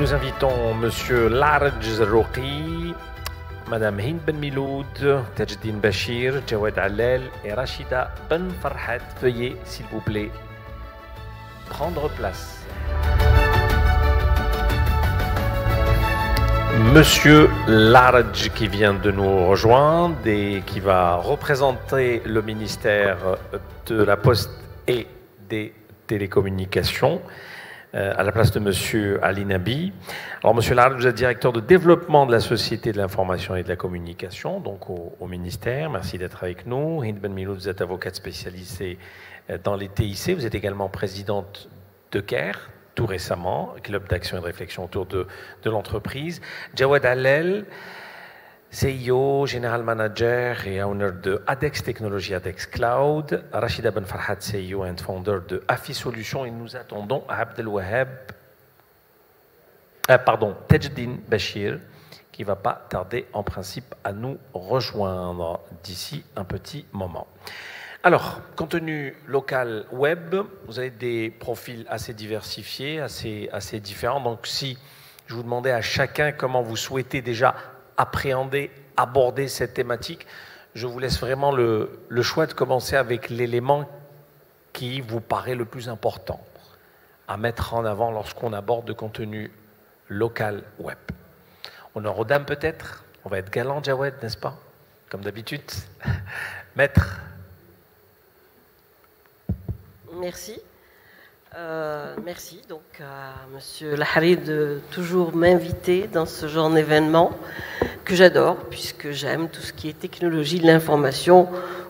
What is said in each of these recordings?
Nous invitons Monsieur Larj Zarrouqi, Madame Hind Ben Miloud, Tajdin Bachir, Jawad Allel et Rachida Ben Farhat. Veuillez, s'il vous plaît, prendre place. Monsieur Larj qui vient de nous rejoindre et qui va représenter le ministère de la Poste et des Télécommunications à la place de Monsieur Ali Nabi. Alors Monsieur Larj, vous êtes directeur de développement de la Société de l'Information et de la Communication, donc au ministère. Merci d'être avec nous. Hind Ben Miloud, vous êtes avocate spécialisée dans les TIC. Vous êtes également présidente de CARE, tout récemment, club d'action et de réflexion autour de l'entreprise. Jawad Allel, CEO, General Manager et owner de ADEX Technologies, ADEX Cloud. Rachida Ben Farhat, CEO and founder de AFI Solutions. Et nous attendons Abdelwahab, Tajdin Bachir, qui ne va pas tarder en principe à nous rejoindre d'ici un petit moment. Alors, contenu local web, vous avez des profils assez diversifiés, assez différents. Donc si je vous demandais à chacun comment vous souhaitez déjà appréhender, aborder cette thématique, je vous laisse vraiment le choix de commencer avec l'élément qui vous paraît le plus important à mettre en avant lorsqu'on aborde de contenu local web. Honneur aux dames peut-être. On va être galant, Jawad, n'est-ce pas? Comme d'habitude. Maître. Merci. Merci donc à Monsieur Lahari de toujours m'inviter dans ce genre d'événement que j'adore, puisque j'aime tout ce qui est technologie de l'information,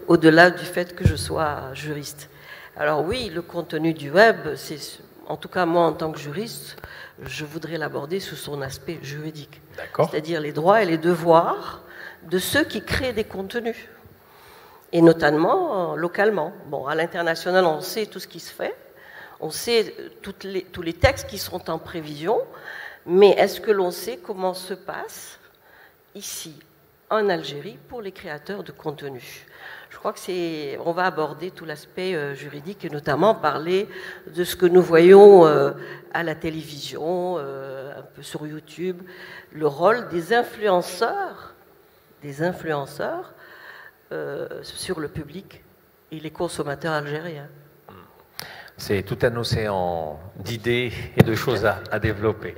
au-delà du fait que je sois juriste. Alors oui, le contenu du web, c'est, en tout cas moi en tant que juriste, je voudrais l'aborder sous son aspect juridique. C'est-à-dire les droits et les devoirs de ceux qui créent des contenus. Et notamment localement. Bon, à l'international, on sait tout ce qui se fait. On sait tous les textes qui sont en prévision, mais est-ce que l'on sait comment se passe ici, en Algérie, pour les créateurs de contenu? Je crois que on va aborder tout l'aspect juridique et notamment parler de ce que nous voyons à la télévision, un peu sur YouTube, le rôle des influenceurs sur le public et les consommateurs algériens. C'est tout un océan d'idées et de choses à développer.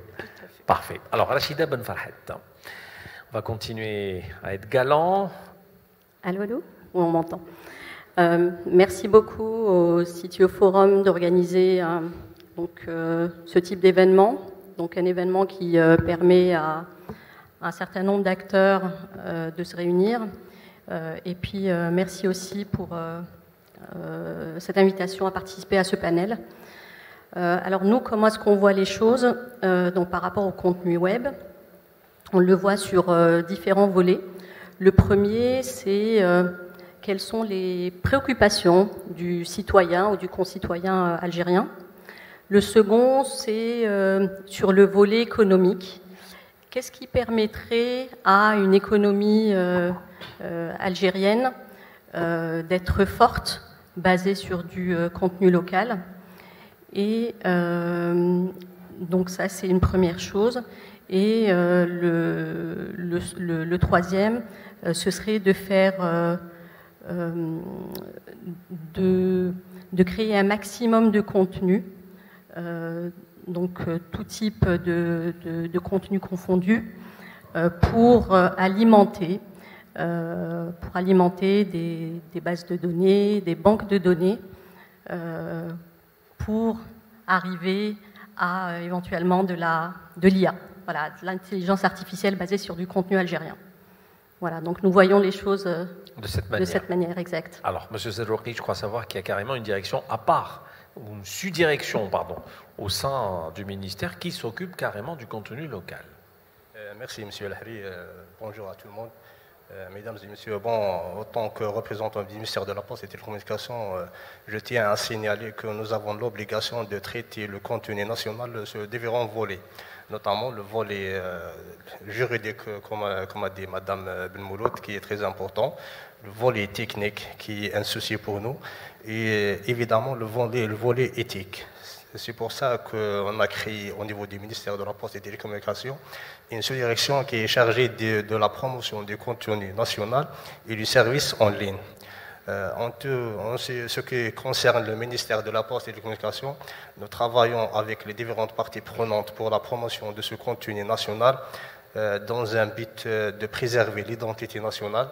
Parfait. Alors, Rachida Ben Farhat, on va continuer à être galant. Allô, allô? On m'entend. Merci beaucoup au CTO Forum d'organiser ce type d'événement. Donc, un événement qui permet à un certain nombre d'acteurs de se réunir. Et puis, merci aussi pour cette invitation à participer à ce panel. Alors nous, comment est-ce qu'on voit les choses donc par rapport au contenu web? On le voit sur différents volets. Le premier, c'est quelles sont les préoccupations du citoyen ou du concitoyen algérien. Le second, c'est sur le volet économique. Qu'est-ce qui permettrait à une économie algérienne d'être forte, basée sur du contenu local? Et donc ça, c'est une première chose. Et le troisième, ce serait de faire, de créer un maximum de contenu, donc tout type de contenu confondu, pour alimenter des bases de données, des banques de données, pour arriver à éventuellement de l'IA, voilà, de l'intelligence artificielle basée sur du contenu algérien. Voilà, donc nous voyons les choses de cette manière exacte. Alors, Monsieur Zarrouqi, je crois savoir qu'il y a carrément une direction à part, ou une sous-direction, pardon, au sein du ministère qui s'occupe carrément du contenu local. Merci, Monsieur Lahari. Bonjour à tout le monde. Mesdames et messieurs, en tant que représentant du ministère de la Poste et des Télécommunications, je tiens à signaler que nous avons l'obligation de traiter le contenu national sur différents volets, notamment le volet juridique, comme a dit Madame Ben Miloud, qui est très important, le volet technique, qui est un souci pour nous, et évidemment le volet éthique. C'est pour ça qu'on a créé au niveau du ministère de la Poste et des Télécommunications une sous-direction qui est chargée de la promotion du contenu national et du service en ligne. En ce qui concerne le ministère de la Poste et des Télécommunications, nous travaillons avec les différentes parties prenantes pour la promotion de ce contenu national dans un but de préserver l'identité nationale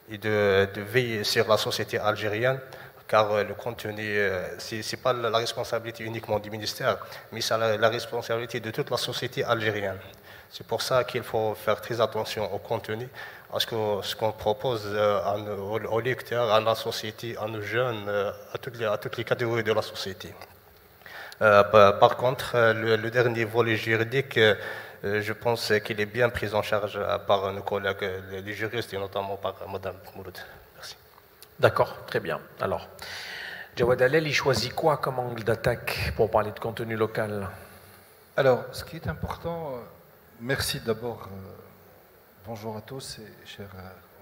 et de veiller sur la société algérienne, car le contenu, ce n'est pas la responsabilité uniquement du ministère, mais c'est la responsabilité de toute la société algérienne. C'est pour ça qu'il faut faire très attention au contenu, à ce qu'on propose aux lecteurs, à la société, à nos jeunes, à toutes les catégories de la société. Par contre, le dernier volet juridique, je pense qu'il est bien pris en charge par nos collègues, les juristes, et notamment par Mme Mouloud. Merci. D'accord, très bien. Alors, Jawad Allel, il choisit quoi comme angle d'attaque pour parler de contenu local? Alors, ce qui est important, merci d'abord, bonjour à tous et chère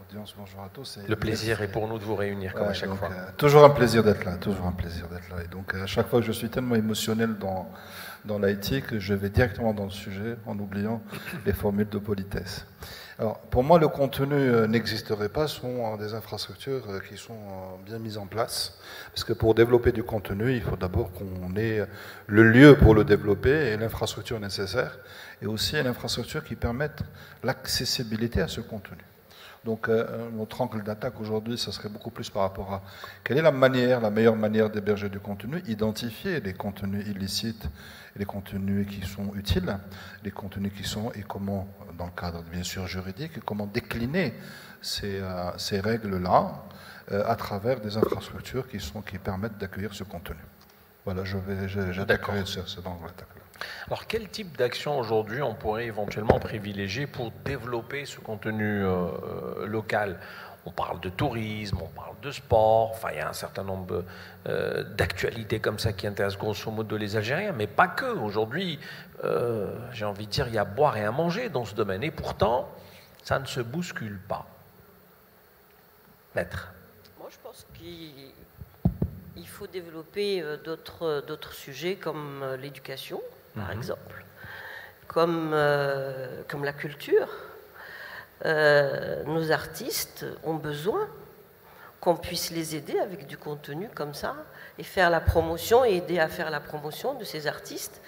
audience, bonjour à tous. Le plaisir est pour nous de vous réunir comme à chaque fois. Toujours un plaisir d'être là, toujours un plaisir d'être là. Et donc, à chaque fois que je suis tellement émotionnel dans l'IT que je vais directement dans le sujet en oubliant les formules de politesse. Alors, pour moi, le contenu n'existerait pas sans des infrastructures qui sont bien mises en place. Parce que pour développer du contenu, il faut d'abord qu'on ait le lieu pour le développer et l'infrastructure nécessaire, et aussi une infrastructure qui permette l'accessibilité à ce contenu. Donc, notre angle d'attaque aujourd'hui, ça serait beaucoup plus par rapport à quelle est la meilleure manière d'héberger du contenu, identifier les contenus illicites et les contenus qui sont utiles, les contenus qui sont, et comment, dans le cadre bien sûr juridique, comment décliner ces règles-là à travers des infrastructures qui permettent d'accueillir ce contenu. Voilà, j'attaquerai sur ce angle d'attaque-là. Alors, quel type d'action aujourd'hui on pourrait éventuellement privilégier pour développer ce contenu local? On parle de tourisme, on parle de sport, enfin il y a un certain nombre d'actualités comme ça qui intéressent grosso modo les Algériens, mais pas que. Aujourd'hui, j'ai envie de dire, il y a à boire et à manger dans ce domaine, et pourtant, ça ne se bouscule pas. Maître. Moi, je pense qu'il faut développer d'autres sujets comme l'éducation, par exemple, comme la culture. Nos artistes ont besoin qu'on puisse les aider avec du contenu comme ça et faire la promotion et aider à faire la promotion de ces artistes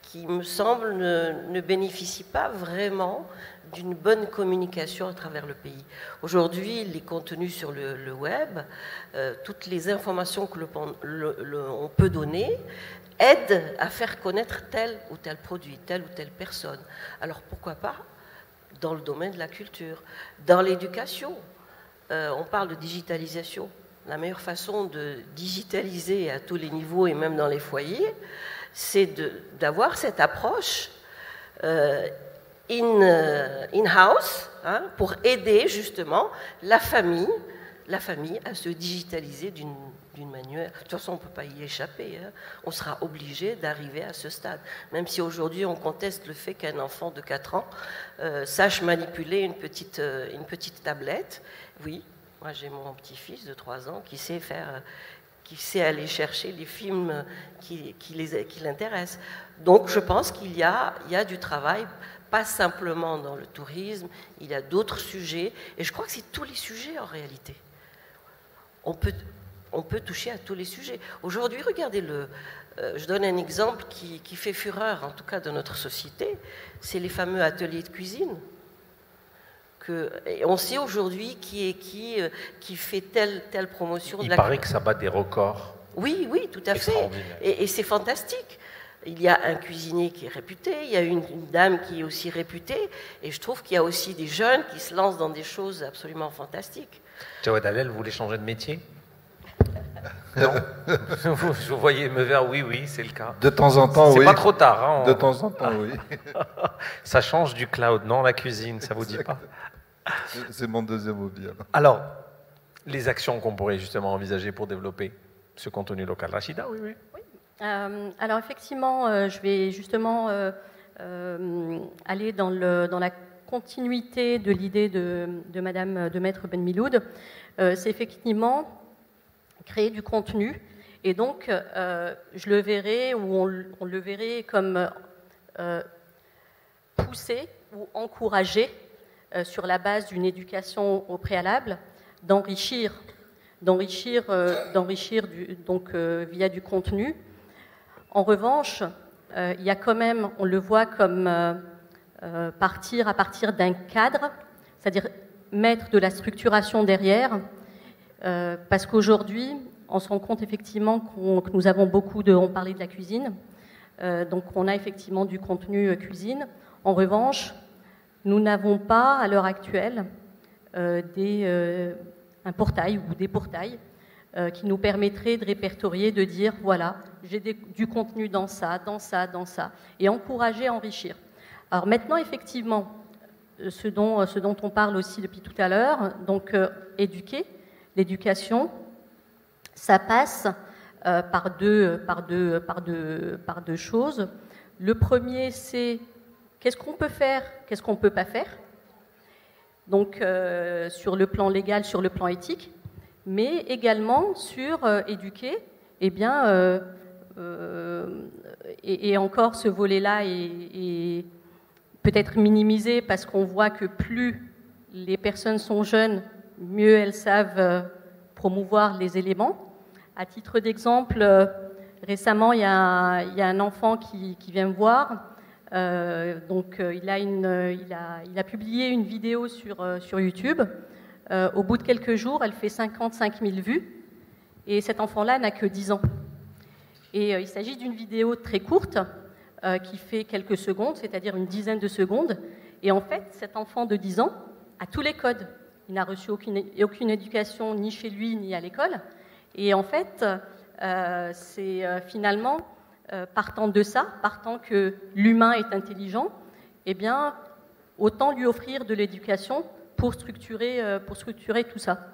qui, me semble, ne bénéficient pas vraiment d'une bonne communication à travers le pays. Aujourd'hui, les contenus sur le web, toutes les informations que on peut donner aident à faire connaître tel ou tel produit, telle ou telle personne. Alors pourquoi pas dans le domaine de la culture, dans l'éducation. On parle de digitalisation. La meilleure façon de digitaliser à tous les niveaux et même dans les foyers, c'est d'avoir cette approche in-house pour aider justement la famille à se digitaliser d'une manière. De toute façon, on ne peut pas y échapper. On sera obligé d'arriver à ce stade. Même si aujourd'hui, on conteste le fait qu'un enfant de 4 ans sache manipuler une petite tablette. Oui, moi j'ai mon petit-fils de 3 ans qui sait aller chercher les films qui l'intéressent. Donc je pense qu'il y a du travail, pas simplement dans le tourisme, il y a d'autres sujets. Et je crois que c'est tous les sujets en réalité. On peut toucher à tous les sujets. Aujourd'hui, regardez je donne un exemple qui fait fureur, en tout cas dans notre société, c'est les fameux ateliers de cuisine. Et on sait aujourd'hui qui fait telle promotion. Il paraît que ça bat des records. Oui, tout à fait. Et c'est fantastique. Il y a un cuisinier qui est réputé, il y a une dame qui est aussi réputée, et je trouve qu'il y a aussi des jeunes qui se lancent dans des choses absolument fantastiques. Jawad Allel, vous voulez changer de métier? Non. Vous voyez me vers oui, c'est le cas. De temps en temps, oui. C'est pas trop tard. De temps en temps, oui. Ça change du cloud, non, la cuisine, ça vous dit pas? C'est mon deuxième hobby. Alors, les actions qu'on pourrait justement envisager pour développer ce contenu local. Rachida, oui. Alors effectivement, je vais justement aller dans la continuité de l'idée de Maître Ben Miloud. C'est effectivement créer du contenu Et donc, je le verrai, ou on le verrait comme pousser ou encourager, sur la base d'une éducation au préalable, d'enrichir via du contenu. En revanche, il y a quand même, on le voit comme partir à partir d'un cadre, c'est-à-dire mettre de la structuration derrière, parce qu'aujourd'hui, on se rend compte effectivement que nous avons on parlait de la cuisine, donc on a effectivement du contenu cuisine. En revanche, nous n'avons pas à l'heure actuelle un portail ou des portails qui nous permettraient de répertorier, de dire voilà, j'ai du contenu dans ça, et encourager à enrichir. Alors maintenant, effectivement, ce dont on parle aussi depuis tout à l'heure, donc éduquer, l'éducation, ça passe par deux choses. Le premier, c'est qu'est-ce qu'on peut faire, qu'est-ce qu'on ne peut pas faire. Donc sur le plan légal, sur le plan éthique, mais également sur éduquer, et encore ce volet-là est peut-être minimisé parce qu'on voit que plus les personnes sont jeunes, mieux elles savent promouvoir les éléments. À titre d'exemple, récemment, il y a un enfant qui vient me voir. Il a publié une vidéo sur YouTube. Au bout de quelques jours, elle fait 55 000 vues. Et cet enfant-là n'a que 10 ans. Et il s'agit d'une vidéo très courte qui fait quelques secondes, c'est-à-dire une dizaine de secondes. Et en fait, cet enfant de 10 ans a tous les codes. Il n'a reçu aucune éducation ni chez lui ni à l'école. Et en fait, c'est finalement, partant de ça, partant que l'humain est intelligent, eh bien, autant lui offrir de l'éducation pour structurer tout ça.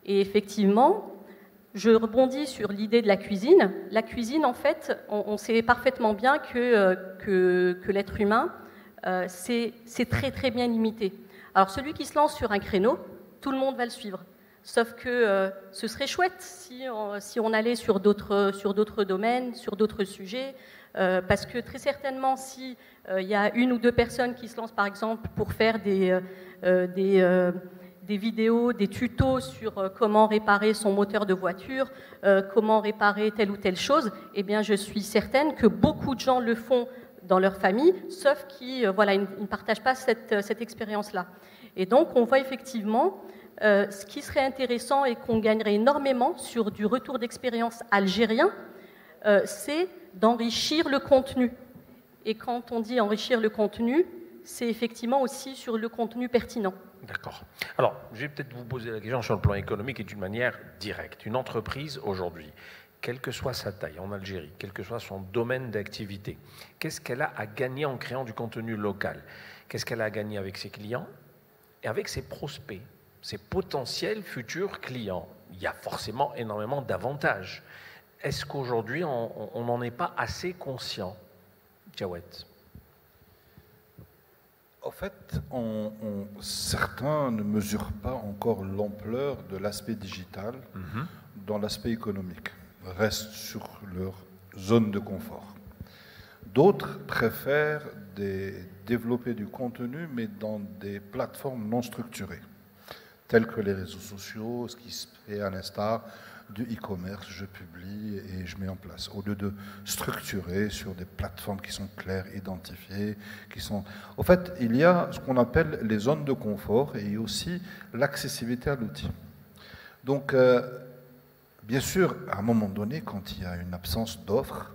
Et effectivement, je rebondis sur l'idée de la cuisine. La cuisine, en fait, on sait parfaitement bien que l'être humain, c'est très très bien limité. Alors celui qui se lance sur un créneau, tout le monde va le suivre. Sauf que ce serait chouette si on allait sur d'autres domaines, sur d'autres sujets, parce que très certainement, si il y a une ou deux personnes qui se lancent, par exemple, pour faire des vidéos, des tutos sur comment réparer son moteur de voiture, comment réparer telle ou telle chose, eh bien, je suis certaine que beaucoup de gens le font dans leur famille, sauf qu'ils ne partagent pas cette expérience-là. Et donc, on voit effectivement ce qui serait intéressant et qu'on gagnerait énormément sur du retour d'expérience algérien, c'est d'enrichir le contenu. Et quand on dit enrichir le contenu, c'est effectivement aussi sur le contenu pertinent. D'accord. Alors, je vais peut-être vous poser la question sur le plan économique et d'une manière directe. Une entreprise aujourd'hui, quelle que soit sa taille en Algérie, quel que soit son domaine d'activité, qu'est-ce qu'elle a à gagner en créant du contenu local? Qu'est-ce qu'elle a à gagner avec ses clients et avec ses prospects, ses potentiels futurs clients? Il y a forcément énormément d'avantages. Est-ce qu'aujourd'hui, on n'en est pas assez conscient, Jawed? En fait, certains ne mesurent pas encore l'ampleur de l'aspect digital dans l'aspect économique, restent sur leur zone de confort. D'autres préfèrent développer du contenu, mais dans des plateformes non structurées, telles que les réseaux sociaux, ce qui se fait à l'instar du e-commerce, je publie et je mets en place, au lieu de structurer sur des plateformes qui sont claires, identifiées, qui sont... En fait, il y a ce qu'on appelle les zones de confort et aussi l'accessibilité à l'outil. Donc, bien sûr, à un moment donné, quand il y a une absence d'offres,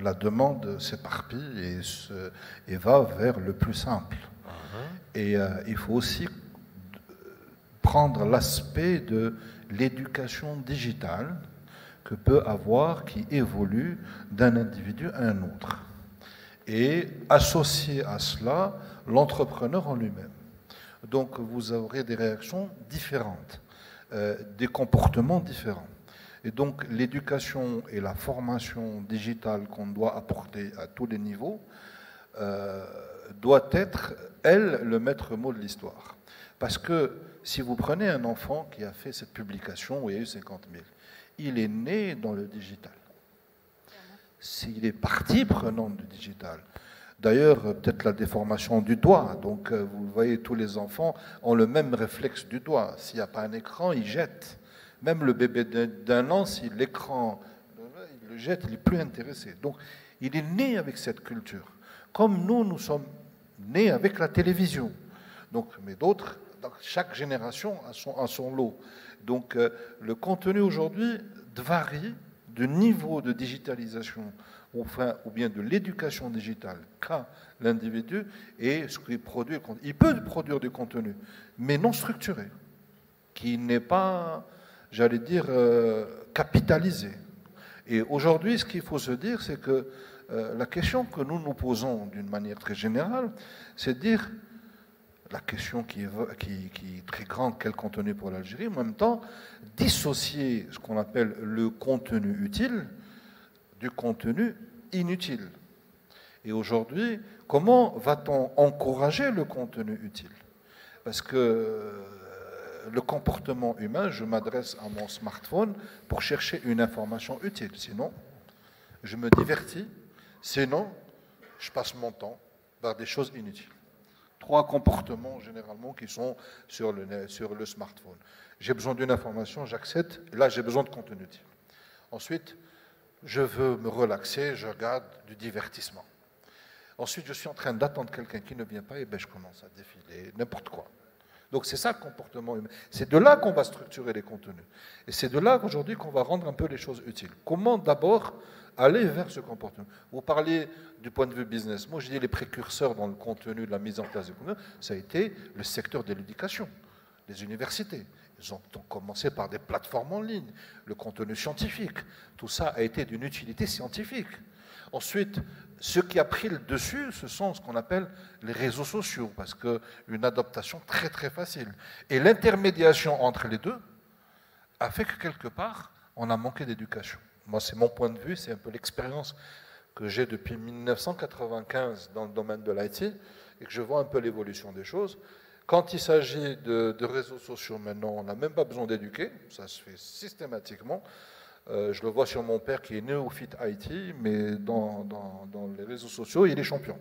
la demande s'éparpille et va vers le plus simple. Et il faut aussi prendre l'aspect de l'éducation digitale que peut avoir, qui évolue d'un individu à un autre. Et associer à cela l'entrepreneur en lui-même. Donc vous aurez des réactions différentes, des comportements différents. Et donc l'éducation et la formation digitale qu'on doit apporter à tous les niveaux doit être, elle, le maître mot de l'histoire. Parce que si vous prenez un enfant qui a fait cette publication où il y a eu 50 000, il est né dans le digital. Il est partie prenante du digital. D'ailleurs, peut-être la déformation du doigt. Donc, vous voyez, tous les enfants ont le même réflexe du doigt. S'il n'y a pas un écran, ils jettent. Même le bébé d'1 an, si l'écran, il le jette, il n'est plus intéressé. Donc, il est né avec cette culture. Comme nous sommes nés avec la télévision. Donc, mais d'autres, chaque génération a son lot. Donc, le contenu aujourd'hui varie du niveau de digitalisation ou bien de l'éducation digitale qu'a l'individu et ce qu'il produit. Il peut produire du contenu, mais non structuré, qui n'est pas, j'allais dire, capitalisé. Et aujourd'hui, ce qu'il faut se dire, c'est que la question que nous nous posons d'une manière très générale, c'est de dire la question qui est très grande, quel contenu pour l'Algérie, en même temps, dissocier ce qu'on appelle le contenu utile du contenu inutile. Et aujourd'hui, comment va-t-on encourager le contenu utile? Parce que le comportement humain, je m'adresse à mon smartphone pour chercher une information utile. Sinon, je me divertis. Sinon, je passe mon temps par des choses inutiles. 3 comportements généralement qui sont sur le smartphone. J'ai besoin d'une information, j'accepte. Là, j'ai besoin de contenu utile. Ensuite, je veux me relaxer, je regarde du divertissement. Ensuite, je suis en train d'attendre quelqu'un qui ne vient pas et je commence à défiler, n'importe quoi. Donc c'est ça le comportement humain. C'est de là qu'on va structurer les contenus. Et c'est de là qu'aujourd'hui qu'on va rendre un peu les choses utiles. Comment d'abord aller vers ce comportement? Vous parliez du point de vue business. Moi, je dis les précurseurs dans le contenu de la mise en place du contenu, ça a été le secteur de l'éducation, les universités. Ils ont commencé par des plateformes en ligne, le contenu scientifique. Tout ça a été d'une utilité scientifique. Ensuite, ce qui a pris le dessus, ce sont ce qu'on appelle les réseaux sociaux, parce qu'une adaptation très très facile. Et l'intermédiation entre les deux a fait que quelque part, on a manqué d'éducation. Moi, c'est mon point de vue, c'est un peu l'expérience que j'ai depuis 1995 dans le domaine de l'IT, et que je vois un peu l'évolution des choses. Quand il s'agit de réseaux sociaux maintenant, on n'a même pas besoin d'éduquer, ça se fait systématiquement. Je le vois sur mon père qui est néophyte IT, mais dans les réseaux sociaux, il est champion.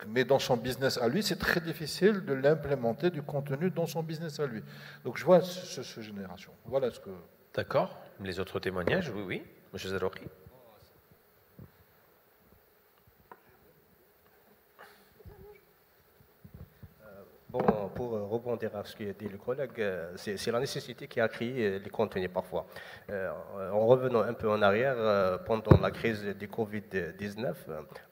Mais dans son business à lui, c'est très difficile de l'implémenter du contenu dans son business à lui. Donc je vois cette génération. Voilà ce que... D'accord. Les autres témoignages, oui. Monsieur Zarouki. Bon, pour rebondir à ce qu'a dit le collègue, c'est la nécessité qui a créé les contenus parfois. En revenant un peu en arrière, pendant la crise du Covid-19,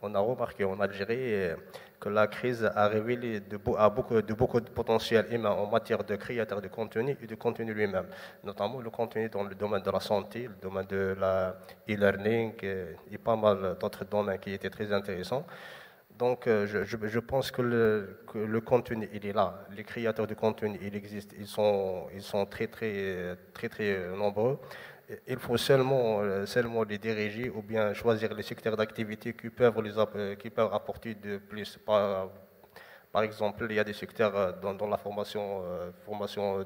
on a remarqué en Algérie que la crise a révélé beaucoup de potentiel humain en matière de créateurs de contenu et de contenu lui-même, notamment le contenu dans le domaine de la santé, le domaine de la e-learning et pas mal d'autres domaines qui étaient très intéressants. Donc, je pense que le contenu, il est là. Les créateurs de contenu, ils existent. Ils sont très nombreux. Il faut seulement les diriger ou bien choisir les secteurs d'activité qui peuvent apporter de plus. Par exemple, il y a des secteurs dans la formation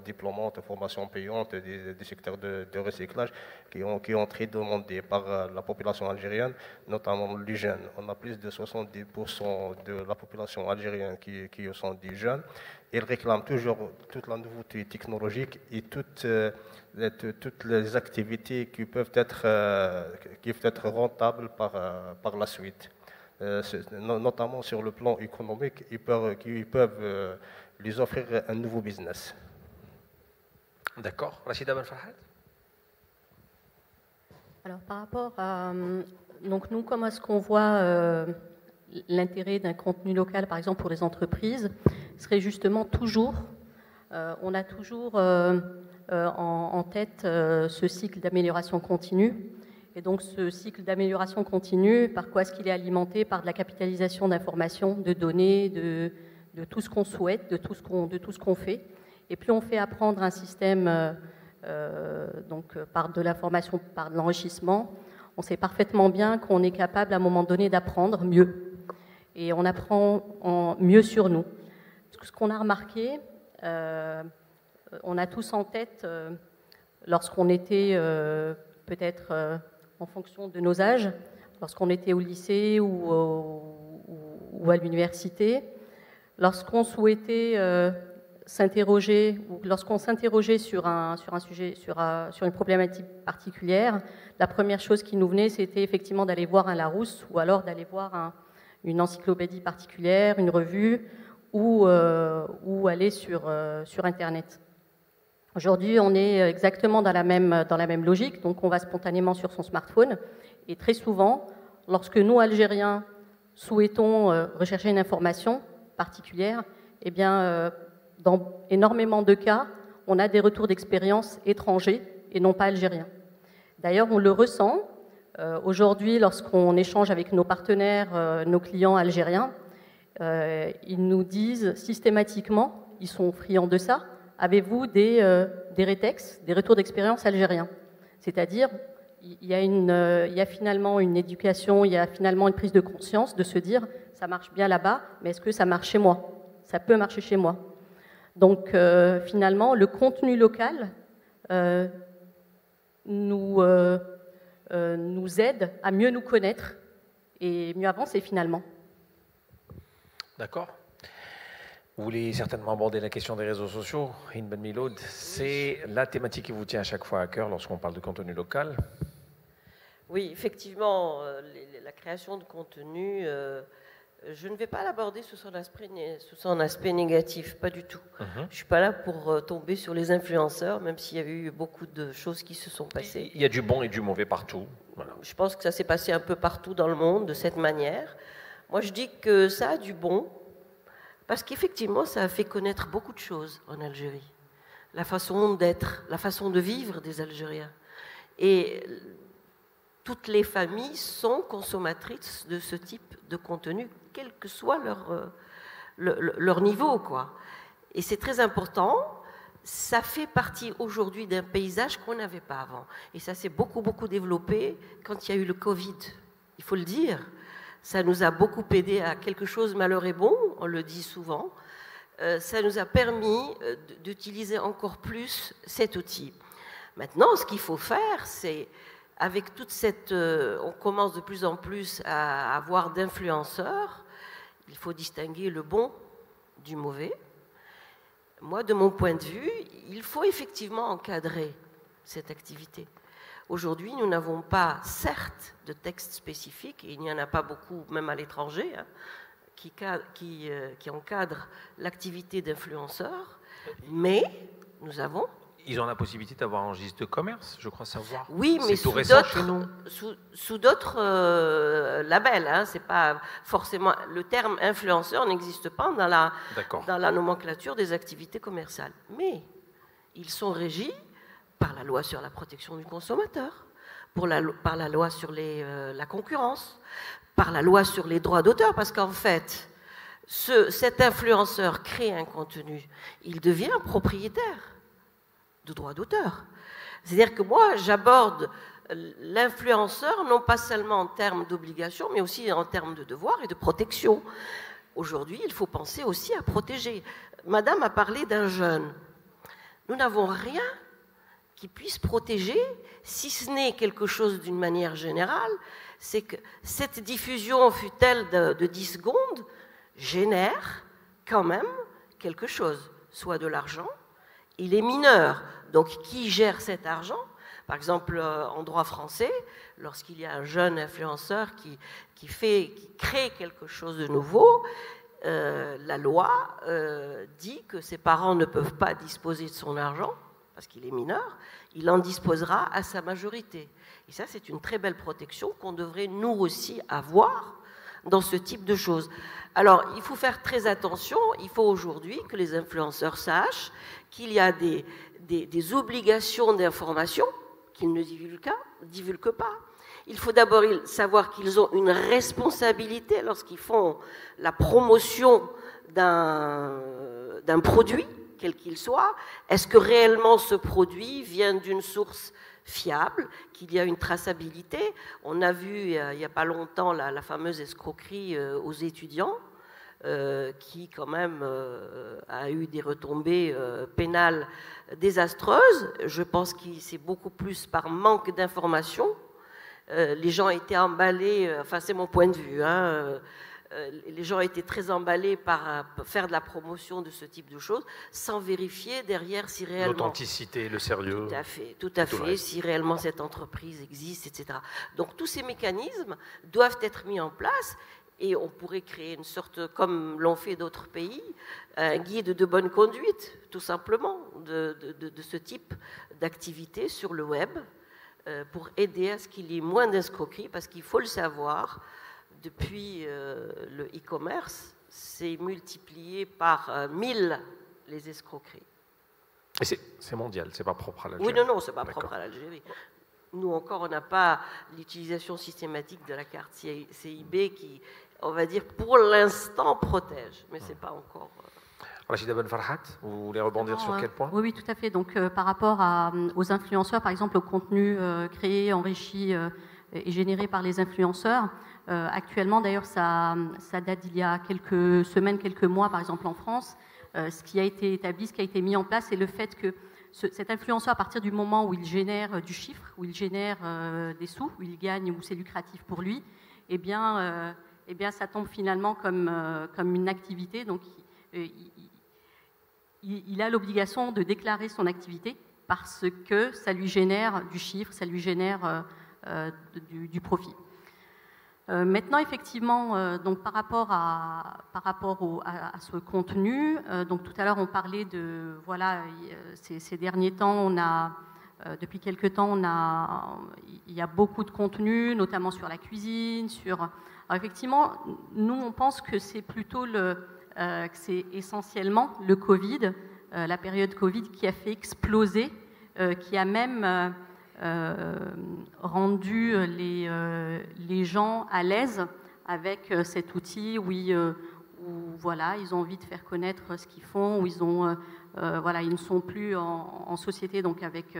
diplômante, formation payante, des secteurs de recyclage qui ont très demandé par la population algérienne, notamment les jeunes. On a plus de 70% de la population algérienne qui sont des jeunes. Ils réclament toujours toute la nouveauté technologique et toutes les activités qui peuvent être rentables par la suite. Notamment sur le plan économique, qui peuvent les offrir un nouveau business. D'accord. Rachida Ben Farhad. Alors, par rapport à... Donc, nous, comment est-ce qu'on voit l'intérêt d'un contenu local, par exemple, pour les entreprises, serait justement toujours... on a toujours en tête ce cycle d'amélioration continue. Et donc ce cycle d'amélioration continue, par quoi est-ce qu'il est alimenté? Par de la capitalisation d'informations, de données, de tout ce qu'on souhaite, de tout ce qu'on fait. Et plus on fait apprendre un système par de l'information, par de l'enrichissement, on sait parfaitement bien qu'on est capable à un moment donné d'apprendre mieux. Et on apprend mieux sur nous. Ce qu'on a remarqué, on a tous en tête... lorsqu'on était peut-être en fonction de nos âges, lorsqu'on était au lycée ou à l'université, lorsqu'on souhaitait s'interroger ou lorsqu'on s'interrogeait sur un sujet, sur une problématique particulière, la première chose qui nous venait, c'était effectivement d'aller voir un Larousse ou alors d'aller voir une encyclopédie particulière, une revue ou aller sur Internet. Aujourd'hui, on est exactement dans la même logique, donc on va spontanément sur son smartphone et très souvent, lorsque nous, Algériens, souhaitons rechercher une information particulière, eh bien, dans énormément de cas, on a des retours d'expérience étrangers et non pas algériens. D'ailleurs, on le ressent aujourd'hui lorsqu'on échange avec nos partenaires, nos clients algériens. Ils nous disent systématiquement, ils sont friands de ça, avez-vous des rétex, des retours d'expérience algériens? C'est-à-dire, il y a finalement une éducation, il y a finalement une prise de conscience de se dire, ça marche bien là-bas, mais est-ce que ça marche chez moi? Ça peut marcher chez moi. Donc, finalement, le contenu local nous aide à mieux nous connaître et mieux avancer finalement. D'accord. Vous voulez certainement aborder la question des réseaux sociaux, Hind Ben Miloud. C'est la thématique qui vous tient à chaque fois à cœur lorsqu'on parle de contenu local. Oui, effectivement, la création de contenu, je ne vais pas l'aborder sous son aspect négatif, pas du tout. Je ne suis pas là pour tomber sur les influenceurs, même s'il y a eu beaucoup de choses qui se sont passées. Il y a du bon et du mauvais partout. Voilà. Je pense que ça s'est passé un peu partout dans le monde de cette manière. Moi, je dis que ça a du bon, parce qu'effectivement, ça a fait connaître beaucoup de choses en Algérie. La façon d'être, la façon de vivre des Algériens. Et toutes les familles sont consommatrices de ce type de contenu, quel que soit leur niveau, quoi. Et c'est très important. Ça fait partie aujourd'hui d'un paysage qu'on n'avait pas avant. Et ça s'est beaucoup développé quand il y a eu le Covid. Il faut le dire. Ça nous a beaucoup aidé à quelque chose, malheur est bon, on le dit souvent. Ça nous a permis d'utiliser encore plus cet outil. Maintenant, ce qu'il faut faire, c'est, avec toute cette... on commence de plus en plus à avoir d'influenceurs, il faut distinguer le bon du mauvais. Moi, de mon point de vue, il faut effectivement encadrer cette activité. Aujourd'hui, nous n'avons pas, certes, de texte spécifique, et il n'y en a pas beaucoup, même à l'étranger, hein, qui encadrent l'activité d'influenceur, mais nous avons... Ils ont la possibilité d'avoir un registre de commerce, je crois savoir. Oui, mais sous d'autres labels. Hein, c'est pas forcément, le terme influenceur n'existe pas dans la nomenclature des activités commerciales. Mais ils sont régis par la loi sur la protection du consommateur, par la loi sur la concurrence, par la loi sur les droits d'auteur, parce qu'en fait, cet influenceur crée un contenu, il devient propriétaire de droits d'auteur. C'est-à-dire que moi, j'aborde l'influenceur non pas seulement en termes d'obligation, mais aussi en termes de devoir et de protection. Aujourd'hui, il faut penser aussi à protéger. Madame a parlé d'un jeune. Nous n'avons rien qui puisse protéger, si ce n'est quelque chose d'une manière générale, c'est que cette diffusion, fût-elle de 10 secondes, génère quand même quelque chose, soit de l'argent. Il est mineur, donc qui gère cet argent? Par exemple, en droit français, lorsqu'il y a un jeune influenceur qui crée quelque chose de nouveau, la loi dit que ses parents ne peuvent pas disposer de son argent, parce qu'il est mineur, il en disposera à sa majorité. Et ça, c'est une très belle protection qu'on devrait nous aussi avoir dans ce type de choses. Alors, il faut faire très attention, il faut aujourd'hui que les influenceurs sachent qu'il y a des obligations d'information qu'ils ne divulguent pas. Il faut d'abord savoir qu'ils ont une responsabilité lorsqu'ils font la promotion d'un produit, quel qu'il soit. Est-ce que réellement ce produit vient d'une source fiable, qu'il y a une traçabilité? On a vu il n'y a pas longtemps la fameuse escroquerie aux étudiants. qui quand même a eu des retombées pénales désastreuses. Je pense que c'est beaucoup plus par manque d'information. Les gens étaient emballés, enfin c'est mon point de vue, hein, les gens étaient très emballés par faire de la promotion de ce type de choses, sans vérifier derrière si réellement... L'authenticité, le sérieux. Tout à fait, si réellement cette entreprise existe, etc. Donc tous ces mécanismes doivent être mis en place, et on pourrait créer une sorte, comme l'ont fait d'autres pays, un guide de bonne conduite, tout simplement, de ce type d'activité sur le web, pour aider à ce qu'il y ait moins d'escroqueries, parce qu'il faut le savoir, depuis le e-commerce, c'est multiplié par 1000 les escroqueries. Et c'est mondial, c'est pas propre à l'Algérie. Oui, non, c'est pas propre à l'Algérie. Nous encore, on n'a pas l'utilisation systématique de la carte CIB qui, on va dire, pour l'instant protège, mais c'est pas encore... Rachida Ben Farhat, vous voulez rebondir sur quel point? Oui, tout à fait. Donc, par rapport aux influenceurs, par exemple, au contenu créé, enrichi et généré par les influenceurs, actuellement, d'ailleurs, ça date d'il y a quelques semaines, quelques mois, par exemple en France, ce qui a été établi, ce qui a été mis en place, c'est le fait que cet influenceur, à partir du moment où il génère du chiffre, où il génère des sous, où il gagne, où c'est lucratif pour lui, eh bien, ça tombe finalement comme une activité. Donc, il a l'obligation de déclarer son activité parce que ça lui génère du chiffre, ça lui génère du profit. Maintenant, effectivement, donc par rapport à ce contenu, donc tout à l'heure on parlait de ces derniers temps, depuis quelques temps, il y a beaucoup de contenu, notamment sur la cuisine, Alors effectivement, nous on pense que c'est plutôt que c'est essentiellement le Covid, la période Covid qui a fait exploser, qui a même rendu les gens à l'aise avec cet outil où ils ont envie de faire connaître ce qu'ils font, où ils ne sont plus en société, donc avec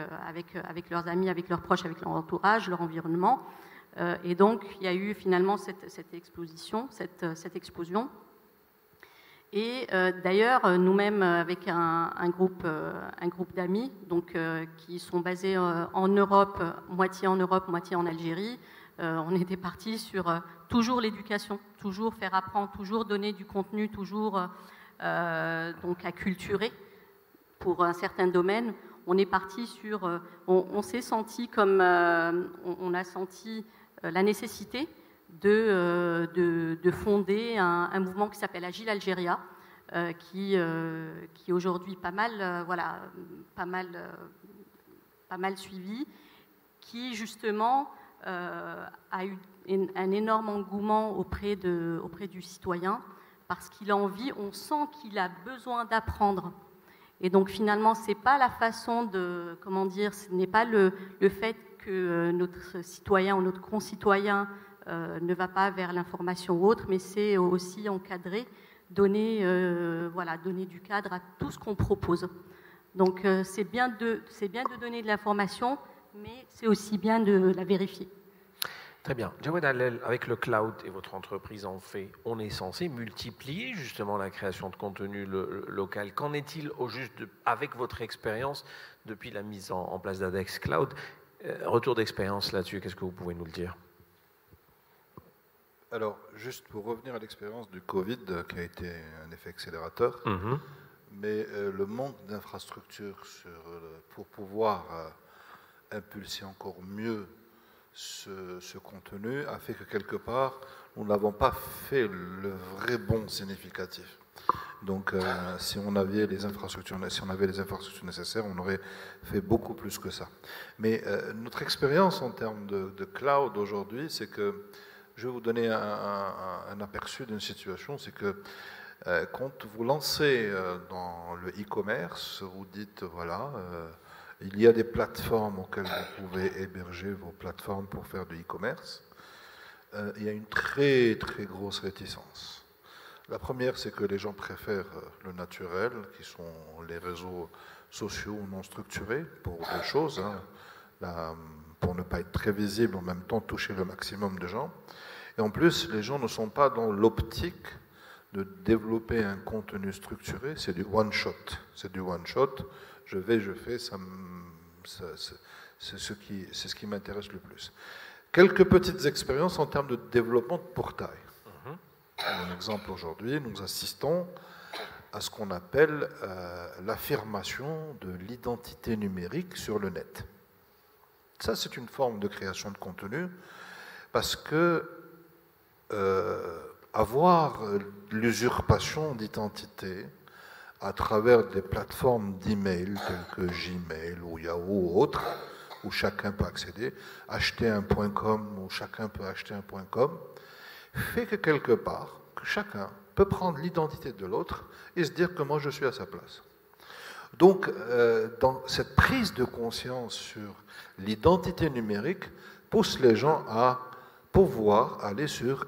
leurs amis, avec leurs proches, avec leur entourage, leur environnement. Et donc, il y a eu finalement cette explosion. Et d'ailleurs, nous-mêmes, avec un groupe d'amis, donc qui sont basés en Europe, moitié en Algérie, on était partis sur toujours l'éducation, toujours faire apprendre, toujours donner du contenu, toujours donc acculturer pour un certain domaine. On est parti sur, on s'est senti comme, on a senti la nécessité de fonder un mouvement qui s'appelle Agile Algéria, qui est aujourd'hui pas mal suivi, qui justement a eu un énorme engouement auprès du citoyen, parce qu'il a envie, on sent qu'il a besoin d'apprendre. Et donc finalement, c'est pas la façon de, ce n'est pas le fait que notre citoyen ou notre concitoyen ne va pas vers l'information ou autre, mais c'est aussi encadrer, donner du cadre à tout ce qu'on propose. Donc c'est bien de donner de l'information, mais c'est aussi bien de la vérifier. Très bien. Jawed Allel, avec le cloud et votre entreprise en fait, on est censé multiplier justement la création de contenu local. Qu'en est-il au juste avec votre expérience depuis la mise en place d'Adex Cloud? Retour d'expérience là-dessus, qu'est-ce que vous pouvez nous le dire? Alors, juste pour revenir à l'expérience du Covid, qui a été un effet accélérateur, mais le manque d'infrastructures pour pouvoir impulser encore mieux ce contenu a fait que quelque part, nous n'avons pas fait le vrai bond significatif. Donc, si on avait les infrastructures nécessaires, on aurait fait beaucoup plus que ça. Mais notre expérience en termes de cloud aujourd'hui, c'est que je vais vous donner un aperçu d'une situation, c'est que quand vous lancez dans le e-commerce, vous dites, il y a des plateformes auxquelles vous pouvez héberger vos plateformes pour faire du e-commerce. Il y a une très très grosse réticence. La première, c'est que les gens préfèrent le naturel, qui sont les réseaux sociaux non structurés, pour deux choses, pour ne pas être très visible, en même temps toucher le maximum de gens. Et en plus, les gens ne sont pas dans l'optique de développer un contenu structuré, c'est du one-shot. C'est du one-shot, je fais, c'est ce qui m'intéresse le plus. Quelques petites expériences en termes de développement de portail. Un exemple aujourd'hui, nous assistons à ce qu'on appelle l'affirmation de l'identité numérique sur le net. Ça, c'est une forme de création de contenu parce que avoir l'usurpation d'identité à travers des plateformes d'email telles que Gmail ou Yahoo ou autres, où chacun peut accéder, acheter un .com où chacun peut acheter un .com, fait que quelque part, que chacun peut prendre l'identité de l'autre et se dire que moi je suis à sa place. Donc, dans cette prise de conscience sur l'identité numérique, pousse les gens à pouvoir aller sur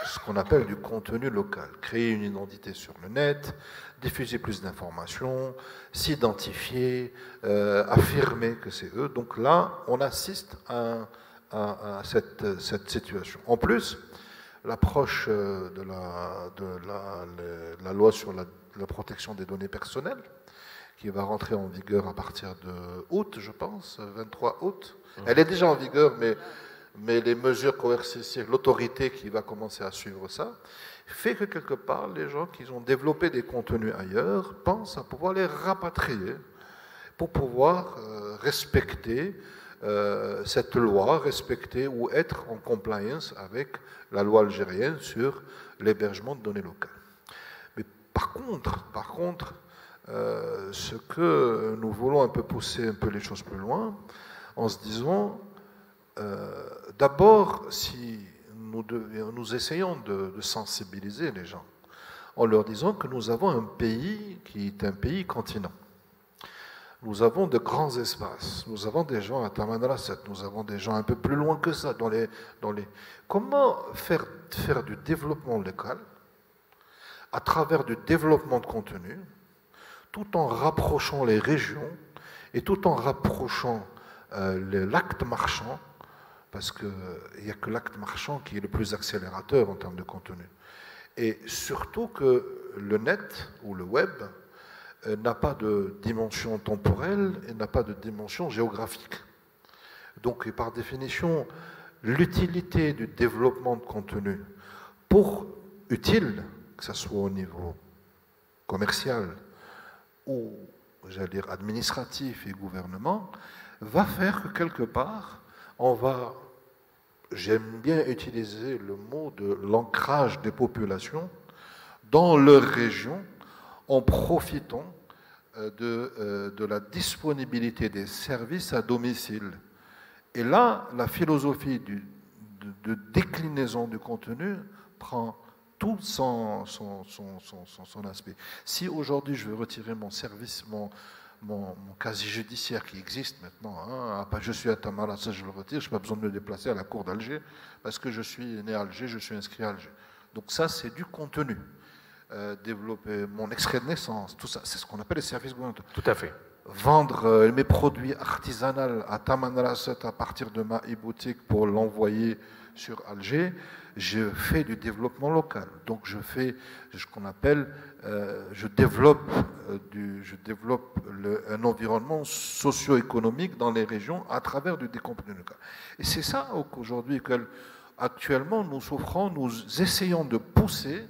ce qu'on appelle du contenu local, créer une identité sur le net, diffuser plus d'informations, s'identifier, affirmer que c'est eux. Donc là, on assiste à cette situation. En plus, l'approche de la loi sur la protection des données personnelles, qui va rentrer en vigueur à partir de août, je pense, 23 août. Elle est déjà en vigueur, mais les mesures coercitives, l'autorité qui va commencer à suivre ça, fait que quelque part, les gens qui ont développé des contenus ailleurs pensent à pouvoir les rapatrier pour pouvoir respecter cette loi, respecter ou être en compliance avec la loi algérienne sur l'hébergement de données locales. Mais par contre, ce que nous voulons un peu pousser un peu les choses plus loin, en se disant, d'abord, si nous essayons de sensibiliser les gens, en leur disant que nous avons un pays qui est un pays continent. Nous avons de grands espaces, nous avons des gens à Tamanrasset, nous avons des gens un peu plus loin que ça. Comment faire du développement local à travers du développement de contenu, tout en rapprochant les régions et tout en rapprochant l'acte marchand, parce qu'il n'y a que l'acte marchand qui est le plus accélérateur en termes de contenu. Et surtout que le net ou le web n'a pas de dimension temporelle et n'a pas de dimension géographique. Donc, et par définition, l'utilité du développement de contenu utile, que ce soit au niveau commercial ou, j'allais dire, administratif et gouvernement, va faire que quelque part, j'aime bien utiliser le mot de l'ancrage des populations dans leur région, en profitant de la disponibilité des services à domicile. Et là, la philosophie de déclinaison du contenu prend tout son aspect. Si aujourd'hui je veux retirer mon service, mon casier judiciaire qui existe maintenant, je suis à Tamanrasset, je le retire, je n'ai pas besoin de me déplacer à la cour d'Alger, parce que je suis né à Alger, je suis inscrit à Alger. Donc ça, c'est du contenu. Développer mon extrait de naissance, tout ça, c'est ce qu'on appelle les services gouvernementaux. Tout à fait. Vendre mes produits artisanaux à Tamanrasset à partir de ma e-boutique pour l'envoyer sur Alger, je fais du développement local. Donc je fais ce qu'on appelle, je développe un environnement socio-économique dans les régions à travers du décontenu local. Et c'est ça qu'aujourd'hui, actuellement, nous souffrons, nous essayons de pousser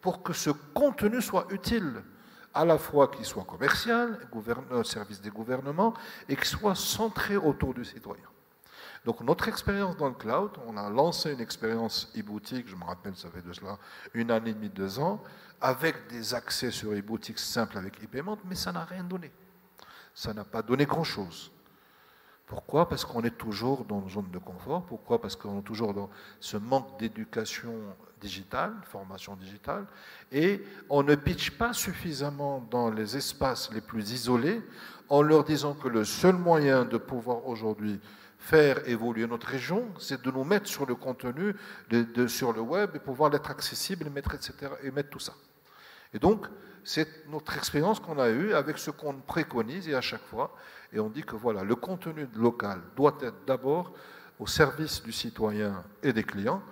pour que ce contenu soit utile, à la fois qu'il soit commercial, au service des gouvernements, et qu'il soit centré autour du citoyen. Donc notre expérience dans le cloud, on a lancé une expérience e-boutique, je me rappelle, ça fait de cela 1 an et demi, 2 ans, avec des accès sur e-boutique simples avec e-payment, mais ça n'a rien donné. Ça n'a pas donné grand-chose. Pourquoi? Parce qu'on est toujours dans une zone de confort. Pourquoi? Parce qu'on est toujours dans ce manque d'éducation digitale, formation digitale, et on ne pitch pas suffisamment dans les espaces les plus isolés en leur disant que le seul moyen de pouvoir aujourd'hui faire évoluer notre région, c'est de nous mettre sur le contenu, sur le web, et pouvoir l'être accessible, et mettre, etc., et mettre tout ça. Et donc, c'est notre expérience qu'on a eue avec ce qu'on préconise, et à chaque fois, et on dit que voilà, le contenu local doit être d'abord au service du citoyen et des clients,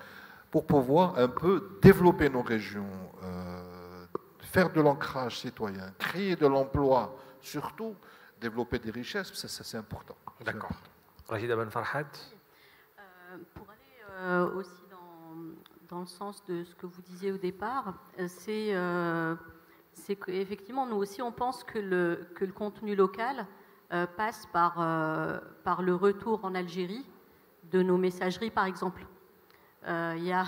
pour pouvoir un peu développer nos régions, faire de l'ancrage citoyen, créer de l'emploi, surtout développer des richesses, ça c'est important. D'accord. Rachida Ben Farhad. Pour aller aussi dans le sens de ce que vous disiez au départ, c'est qu'effectivement, nous aussi, on pense que le contenu local passe par le retour en Algérie de nos messageries, par exemple. Il y a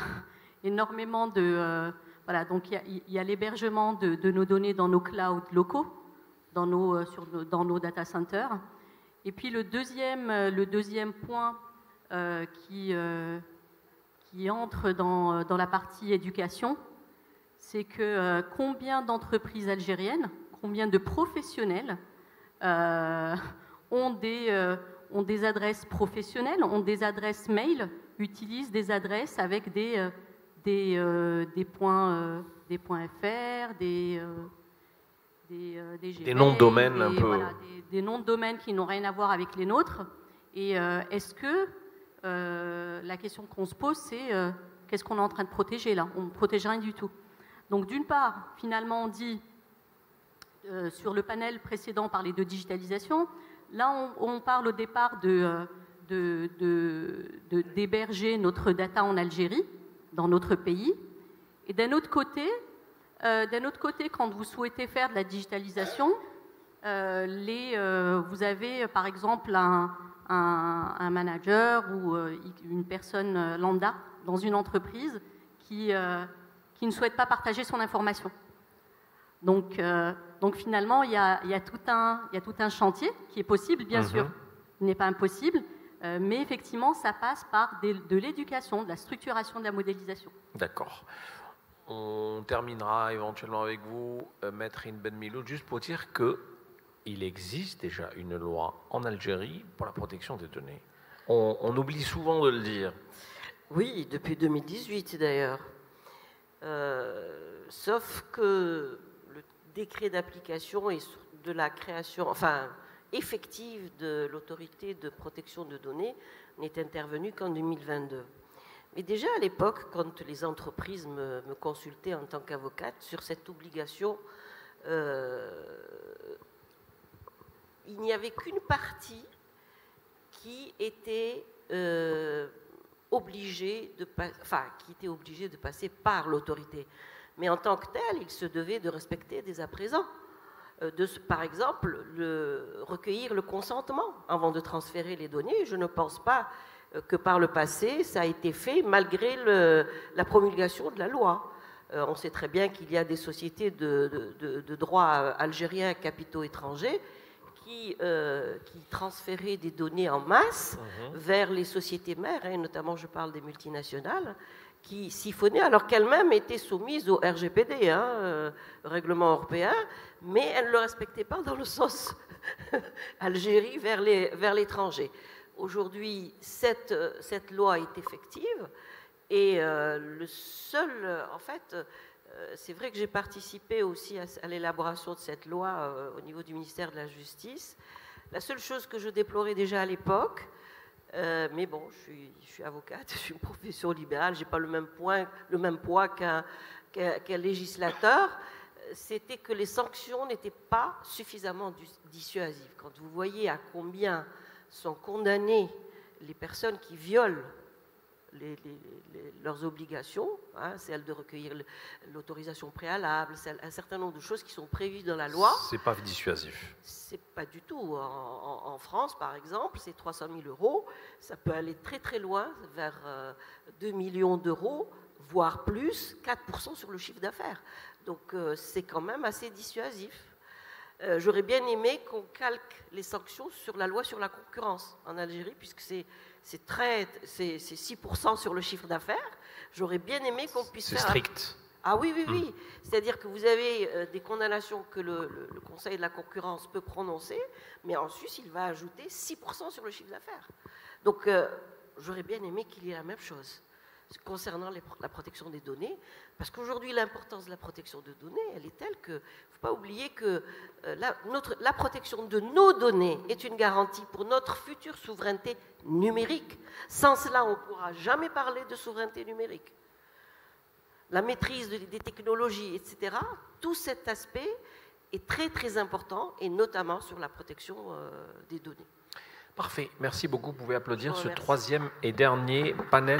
énormément de... voilà, donc il y a l'hébergement de nos données dans nos clouds locaux, dans nos data centers. Et puis le deuxième point qui entre dans la partie éducation, c'est que combien d'entreprises algériennes, combien de professionnels ont des adresses professionnelles, ont des adresses mail, utilisent des adresses avec des points .fr, des Gmail, noms de domaine un peu. Voilà, des noms de domaine qui n'ont rien à voir avec les nôtres. Et est-ce que la question qu'on se pose, c'est qu'est-ce qu'on est en train de protéger là? On ne protège rien du tout. Donc d'une part, finalement, on dit, sur le panel précédent, on parlait de digitalisation. Là, on parle au départ d'héberger notre data en Algérie, dans notre pays. Et d'un autre côté, quand vous souhaitez faire de la digitalisation, vous avez par exemple un manager ou une personne lambda dans une entreprise qui ne souhaite pas partager son information. Donc finalement, il y a tout un chantier qui est possible, bien sûr. Il n'est pas impossible, mais effectivement, ça passe par de l'éducation, de la structuration, de la modélisation. D'accord. On terminera éventuellement avec vous, Maître Ben Miloud, juste pour dire qu'il existe déjà une loi en Algérie pour la protection des données. On oublie souvent de le dire. Oui, depuis 2018 d'ailleurs. Sauf que le décret d'application et de la création, effective de l'autorité de protection de données n'est intervenu qu'en 2022. Mais déjà à l'époque, quand les entreprises me consultaient en tant qu'avocate sur cette obligation, il n'y avait qu'une partie qui était obligée de passer par l'autorité. Mais en tant que telle, il se devait de respecter dès à présent. Par exemple, recueillir le consentement avant de transférer les données. Je ne pense pas que par le passé, ça a été fait malgré la promulgation de la loi. On sait très bien qu'il y a des sociétés de droit algérien à capitaux étrangers qui transféraient des données en masse vers les sociétés mères, et notamment je parle des multinationales, qui siphonnaient alors qu'elles-mêmes étaient soumises au RGPD, règlement européen, mais elles ne le respectaient pas dans le sens Algérie vers l'étranger. Aujourd'hui, cette loi est effective et c'est vrai que j'ai participé aussi à l'élaboration de cette loi au niveau du ministère de la Justice. La seule chose que je déplorais déjà à l'époque, mais bon, je suis avocate, je suis une profession libérale, je n'ai pas le même poids qu'un législateur, c'était que les sanctions n'étaient pas suffisamment dissuasives. Quand vous voyez à combien sont condamnées les personnes qui violent leurs obligations, celle de recueillir l'autorisation préalable, un certain nombre de choses qui sont prévues dans la loi. C'est pas dissuasif. C'est pas du tout. En France, par exemple, c'est 300 000 euros. Ça peut aller très très loin, vers 2 millions d'euros, voire plus, 4% sur le chiffre d'affaires. Donc c'est quand même assez dissuasif. J'aurais bien aimé qu'on calque les sanctions sur la loi sur la concurrence en Algérie, puisque c'est 6% sur le chiffre d'affaires. J'aurais bien aimé qu'on puisse faire... C'est strict. Ah oui. C'est-à-dire que vous avez des condamnations que le Conseil de la concurrence peut prononcer, mais en Suisse, il va ajouter 6% sur le chiffre d'affaires. Donc, j'aurais bien aimé qu'il y ait la même chose concernant la protection des données, parce qu'aujourd'hui, l'importance de la protection de données, elle est telle qu'il ne faut pas oublier que la protection de nos données est une garantie pour notre future souveraineté numérique. Sans cela, on ne pourra jamais parler de souveraineté numérique. la maîtrise des technologies, etc., tout cet aspect est très très important, et notamment sur la protection des données. Parfait, merci beaucoup. Vous pouvez applaudir ce troisième et dernier panel